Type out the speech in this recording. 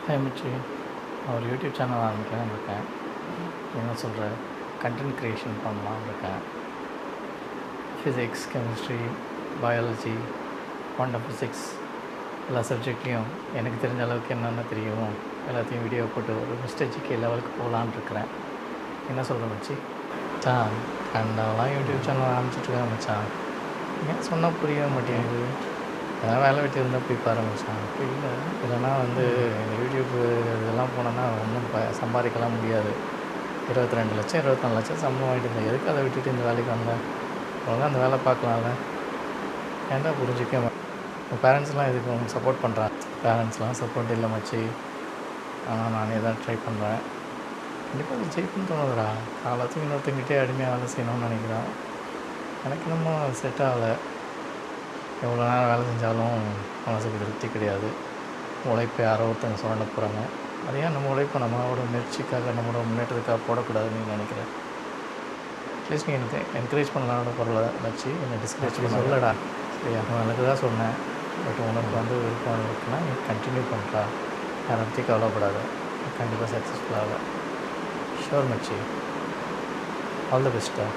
Hi மச்சி, நான் ஒரு யூடியூப் சேனல் ஆரம்பிக்கலாம்னு இருக்கேன். என்ன சொல்கிற, கண்டென்ட் க்ரியேஷன் பண்ணலாம்னு இருக்கேன். Physics, chemistry, biology, quantum physics எல்லா சப்ஜெக்ட்லேயும் எனக்கு தெரிஞ்ச அளவுக்கு என்னென்ன தெரியுமோ எல்லாத்தையும் வீடியோ போட்டு ஒரு மிஸ்டர் ஜிகே லெவலுக்கு போகலான்னு இருக்கிறேன். என்ன சொல்கிற மச்சி? மச்சான், கண்டவெல்லாம் யூடியூப் சேனல் ஆரம்பிச்சிட்ருக்கேன் மச்சான். ஏன் சொன்னால் புரிய மாட்டேங்குது. எதாவது வேலை வெட்டி இருந்தால் போய் பாரு மச்சான். இப்போ இல்லை, இல்லைன்னா இந்த யூடியூப்பு இதெல்லாம் போனோன்னா ஒன்றும் சம்பாதிக்கலாம் முடியாது. 22 லட்சம் 24 லட்சம் சம்பளம் வாங்கிட்டு இருந்தேன். எதுக்கு அதை விட்டுட்டு இந்த வேலைக்கு வந்தேன்? ஒழுங்காக அந்த வேலை பார்க்கலாம்ல. ஏன்டா புரிஞ்சிக்க உங்கள் பேரண்ட்ஸ்லாம் இதுக்கு உங்களுக்கு சப்போர்ட் பண்ணுறாங்க. பேரண்ட்ஸ்லாம் சப்போர்ட் இல்லை மச்சி. ஆனால் நானே தான் ட்ரை பண்ணுறேன். கண்டிப்பாக அது ஜெயிப்புன்னு தோணுதுடா. காலத்துக்கு இன்னொருத்தங்கிட்டே அடிமையாக வேலை செய்யணும்னு நினைக்கிறேன். எனக்கு நம்ம செட் ஆகலை. எவ்வளோ நேரம் வேலை செஞ்சாலும் மனசுக்கு திருப்தி கிடையாது. உழைப்பை யாரோ ஒருத்தங்க சுரண்ட போகிறாங்க. அது ஏன் நம்ம உழைப்பை நம்மளோட முயற்சிக்காக நம்மளோட முன்னேற்றத்துக்காக போடக்கூடாதுன்னு நினைக்கிறேன். அட்லீஸ்ட் நீ எனக்கு என்கரேஜ் பண்ணலான்னு பரவாயில்ல வச்சு என்னை டிஸ்கரேஜ் பண்ண சொல்லடா. சரி, எனக்கு தான் சொன்னேன். பட் உனக்கு விருப்பம் இருக்குன்னா நீ கண்டினியூ பண்ணுறா. யாரை பற்றி கவலைப்படாத. கண்டிப்பாக சக்ஸஸ்ஃபுல்லாக ஷோர் மச்சி. ஆல் த பெஸ்ட்டா.